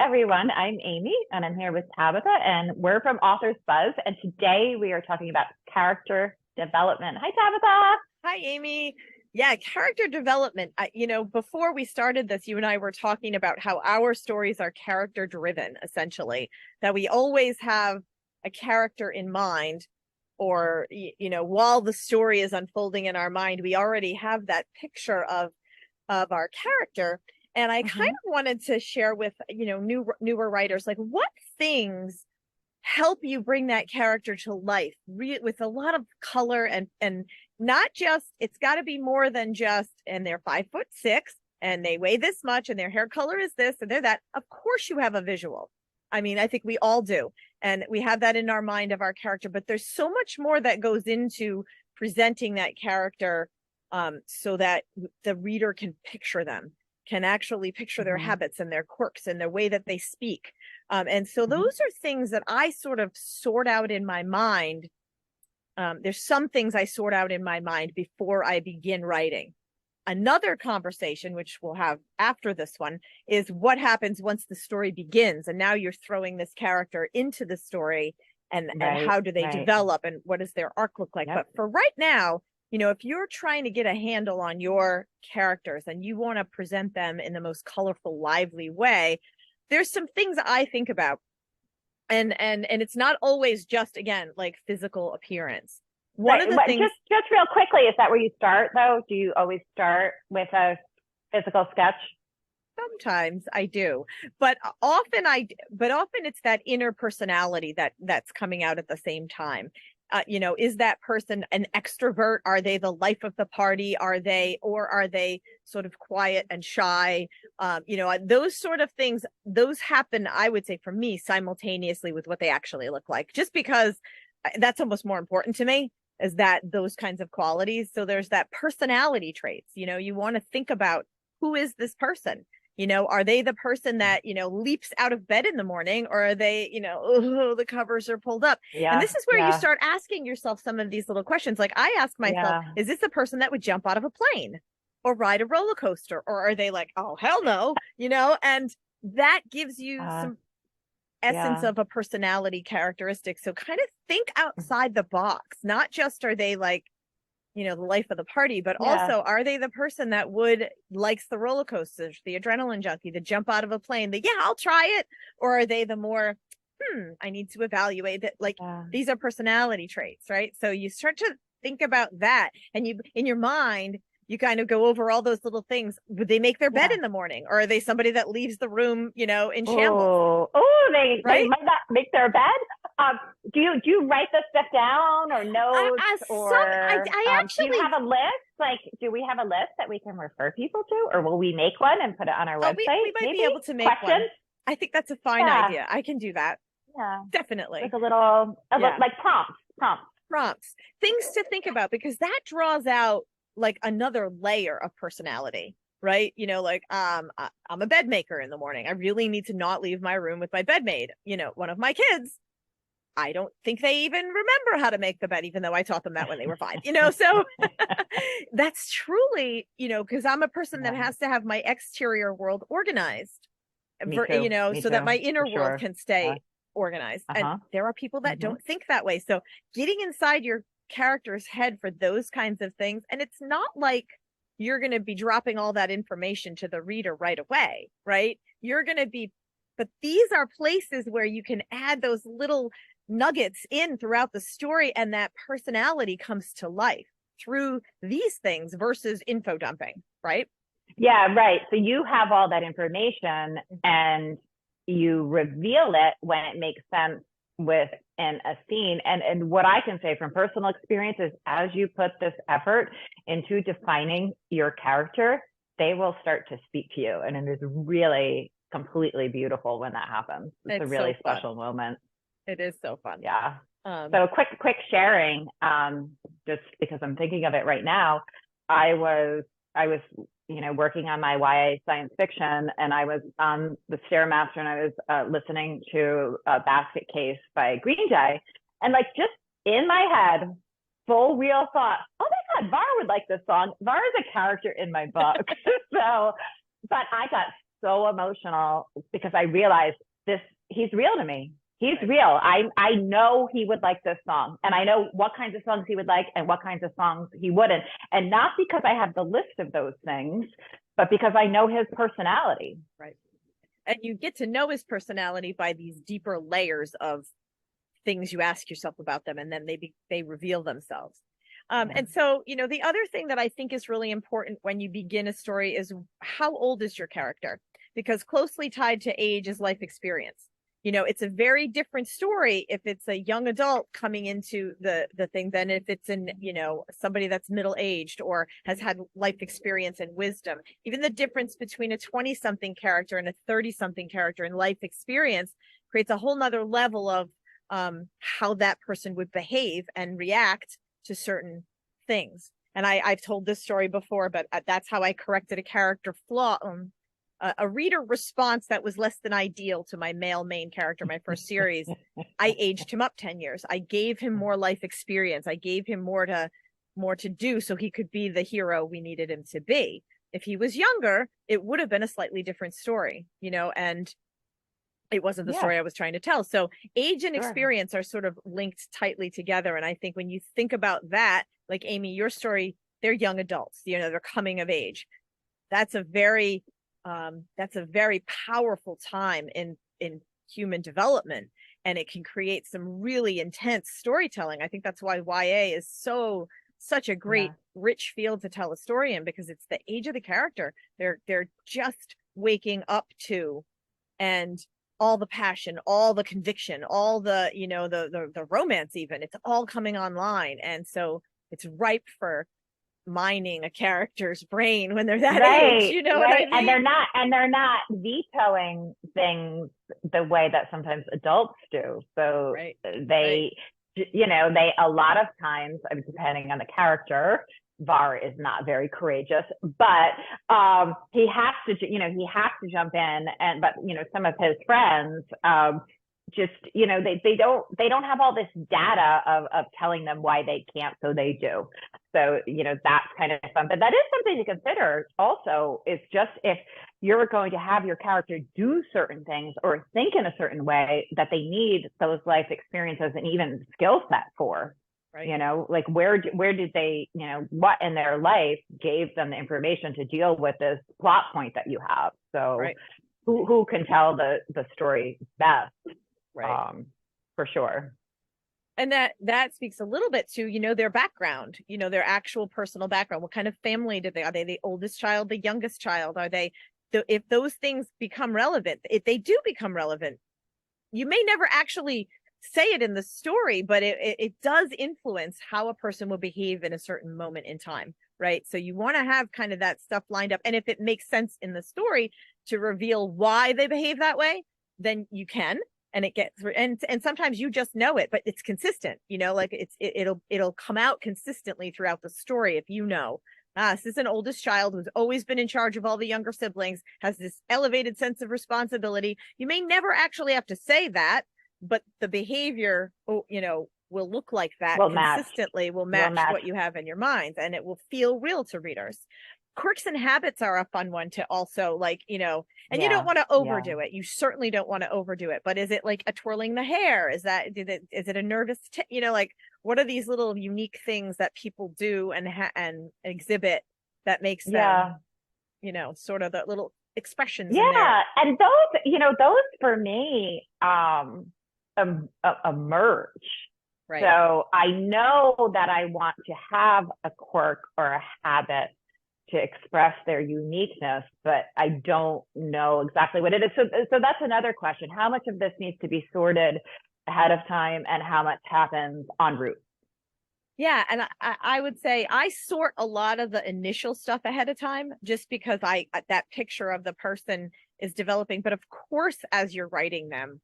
everyone. I'm Amy, and I'm here with Tabitha, and we're from Authors Buzz. And today we are talking about character development. Hi, Tabitha. Hi, Amy. Yeah, character development. Before we started this, you and I were talking about how our stories are character driven, essentially, that we always have a character in mind, or, while the story is unfolding in our mind, we already have that picture of our character. And I kind of wanted to share with, newer writers, like, what things help you bring that character to life with a lot of color and not just, it's got to be more than just, and they're 5'6" and they weigh this much and their hair color is this and they're that. Of course you have a visual. I mean, I think we all do. And we have that in our mind of our character, but there's so much more that goes into presenting that character, so that the reader can picture them, can actually picture their habits and their quirks and the way that they speak. And so those are things that I sort of sort out in my mind. There's some things I sort out in my mind before I begin writing. Another conversation, which we'll have after this one, is what happens once the story begins. And now you're throwing this character into the story, and how do they develop, and what does their arc look like? But for right now, if you're trying to get a handle on your characters and you want to present them in the most colorful, lively way, there's some things I think about. And it's not always just, again, like physical appearance. One of the things, just real quickly, is that where you start though? Do you always start with a physical sketch? Sometimes I do, but often it's that inner personality that's coming out at the same time. Is that person an extrovert? Are they the life of the party? Are they sort of quiet and shy? Those sort of things, those happen, I would say, for me, simultaneously with what they actually look like, just because that's almost more important to me, is that those kinds of qualities. So there's that personality traits. You want to think about, who is this person? Are they the person that, leaps out of bed in the morning, or are they, the covers are pulled up? Yeah, and this is where you start asking yourself some of these little questions. Like, I ask myself, is this a person that would jump out of a plane or ride a roller coaster? Or are they like, oh, hell no, and that gives you some essence of a personality characteristic. So kind of think outside the box. Not just, are they like, the life of the party, but also, are they the person that likes the roller coasters, the adrenaline junkie, the jump out of a plane, I'll try it? Or are they the more, I need to evaluate that, these are personality traits, right? So you start to think about that, and you, in your mind, you kind of go over all those little things. Would they make their bed in the morning? Or are they somebody that leaves the room, in shambles? They might not make their bed. Do you write this stuff down, or notes? I actually, do you have a list? Like, do we have a list that we can refer people to, or will we make one and put it on our website? We might be able to make one. I think that's a fine idea. I can do that. Yeah, definitely. Like a little like prompts, things to think about, because that draws out like another layer of personality, right? I'm a bed maker in the morning. I really need to not leave my room with my bed made. One of my kids, I don't think they even remember how to make the bed, even though I taught them that when they were 5, so that's truly, because I'm a person that has to have my exterior world organized, so that my inner world can stay organized. And there are people that don't think that way. So getting inside your character's head for those kinds of things, and it's not like you're going to be dropping all that information to the reader right away, right? But these are places where you can add those little nuggets in throughout the story, and that personality comes to life through these things versus info dumping, right? Yeah, right. So you have all that information and you reveal it when it makes sense within a scene. And what I can say from personal experience is, as you put this effort into defining your character, they will start to speak to you. And it is really completely beautiful when that happens. It's a really special moment. It is so fun. Yeah. So quick sharing, just because I'm thinking of it right now. I was, working on my YA science fiction, and I was on the Stairmaster, and I was listening to a Basket Case by Green Day, and just in my head, full real thought, oh my God, Var would like this song. Var is a character in my book. But I got so emotional because I realized he's real to me. He's real. I know he would like this song, and I know what kinds of songs he would like and what kinds of songs he wouldn't. And not because I have the list of those things, but because I know his personality. Right. And you get to know his personality by these deeper layers of things you ask yourself about them, and then they reveal themselves. And so, the other thing that I think is really important when you begin a story is how old is your character? Because closely tied to age is life experience. It's a very different story if it's a young adult coming into the thing than if it's somebody that's middle-aged or has had life experience and wisdom. Even the difference between a 20-something character and a 30-something character in life experience creates a whole nother level of how that person would behave and react to certain things. And I've told this story before, but that's how I corrected a character flaw. A reader response that was less than ideal to my male main character, my first series. I aged him up 10 years. I gave him more life experience. I gave him more to do so he could be the hero we needed him to be. If he was younger, it would have been a slightly different story, and it wasn't the story I was trying to tell. So age and experience are sort of linked tightly together. And I think when you think about that, like Amy, your story, they're young adults, they're coming of age. That's a very powerful time in human development, and it can create some really intense storytelling. I think that's why YA is such a great rich field to tell a story in, because it's the age of the character. They're just waking up to, and all the passion, all the conviction, all the the romance, even, it's all coming online, and so it's ripe for mining a character's brain when they're that age, what I mean? And they're not vetoing things the way that sometimes adults do. So they a lot of times, depending on the character, Var is not very courageous, but he has to jump in, but some of his friends just they don't have all this data of telling them why they can't, so they do. So that's kind of fun, but that is something to consider also. Is just if you're going to have your character do certain things or think in a certain way, that they need those life experiences and even skill set for. Like where did they, what in their life gave them the information to deal with this plot point that you have. So who can tell the story best? For sure. And that speaks a little bit to, their background, their actual personal background. What kind of family are they the oldest child, the youngest child? Are they, if those things become relevant, if they do become relevant, you may never actually say it in the story, but it does influence how a person will behave in a certain moment in time, right? So you want to have kind of that stuff lined up. And if it makes sense in the story to reveal why they behave that way, then you can. And it gets, and sometimes you just know it, but it's consistent, like it'll come out consistently throughout the story. If this is an oldest child who's always been in charge of all the younger siblings, has this elevated sense of responsibility. You may never actually have to say that, but the behavior, will look like that consistently, will match what you have in your mind, and it will feel real to readers. Quirks and habits are a fun one to also you don't want to overdo it. You certainly don't want to overdo it, but is it like a twirling the hair? Is it a nervous, what are these little unique things that people do and exhibit that makes them, sort of the little expressions in there. And those for me emerge. Right. So I know that I want to have a quirk or a habit to express their uniqueness, but I don't know exactly what it is. So that's another question. How much of this needs to be sorted ahead of time, and how much happens en route? Yeah, and I would say I sort a lot of the initial stuff ahead of time, just because that picture of the person is developing. But of course, as you're writing them,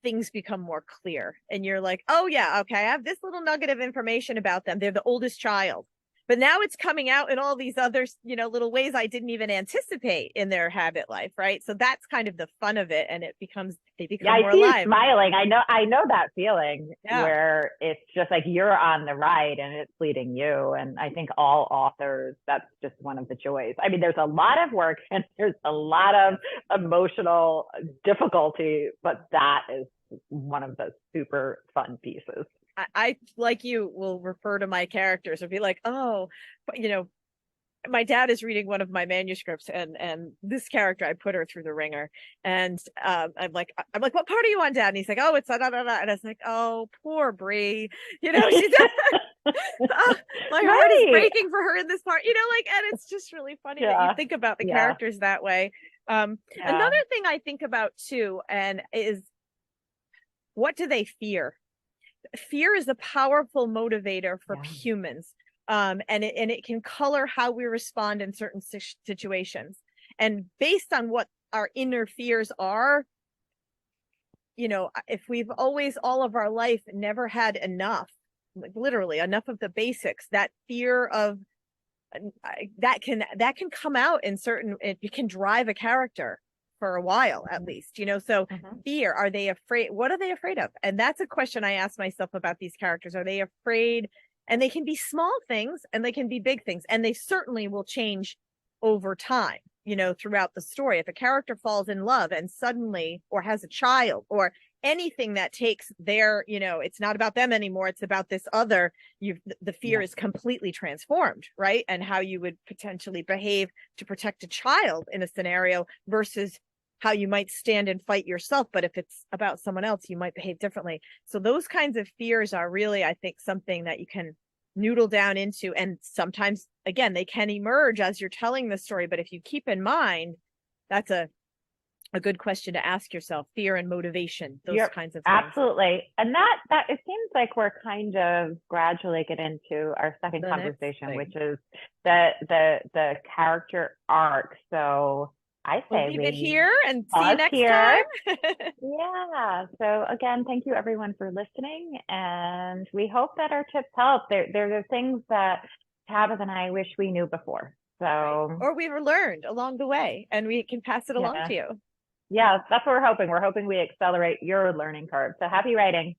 things become more clear, and you're like, oh yeah, okay, I have this little nugget of information about them. They're the oldest child. But now it's coming out in all these other, little ways I didn't even anticipate in their habit life, right? So that's kind of the fun of it, and they become more I see you alive. smiling. I know that feeling Yeah. where it's just like you're on the ride and it's leading you. And I think all authors, that's just one of the joys. I mean, there's a lot of work and there's a lot of emotional difficulty, but that is one of the super fun pieces. I like you will refer to my characters or be like, oh, but my dad is reading one of my manuscripts, and this character, I put her through the ringer, and I'm like, what part are you on, Dad? And he's like, oh, it's da, da, da, da. And I was like, oh, poor Bree, she's my heart is breaking for her in this part, and it's just really funny that you think about the characters that way. Another thing I think about too, and is, what do they fear? Fear is a powerful motivator for humans. And it can color how we respond in certain situations. And based on what our inner fears are, if we've always, all of our life, never had enough, like literally enough of the basics, that fear of that can come out in certain, it can drive a character for a while, at least, so fear, are they afraid? What are they afraid of? And that's a question I ask myself about these characters. Are they afraid? And they can be small things and they can be big things, and they certainly will change over time, throughout the story. If a character falls in love and suddenly, or has a child, or anything that takes their, it's not about them anymore, it's about this other, the fear is completely transformed, right? And how you would potentially behave to protect a child in a scenario versus how you might stand and fight yourself. But if it's about someone else, you might behave differently. So those kinds of fears are really, I think, something that you can noodle down into. And sometimes, again, they can emerge as you're telling the story. But if you keep in mind, that's a good question to ask yourself: fear and motivation, those kinds of things. Absolutely. And that it seems like we're kind of gradually getting into our second conversation, which is the character arc. So I say we'll leave it here and see you next time. Yeah. So again, thank you everyone for listening, and we hope that our tips help. There are things that Tabitha and I wish we knew before. So or we were learned along the way, and we can pass it along to you. Yeah, that's what we're hoping. We're hoping we accelerate your learning curve. So happy writing.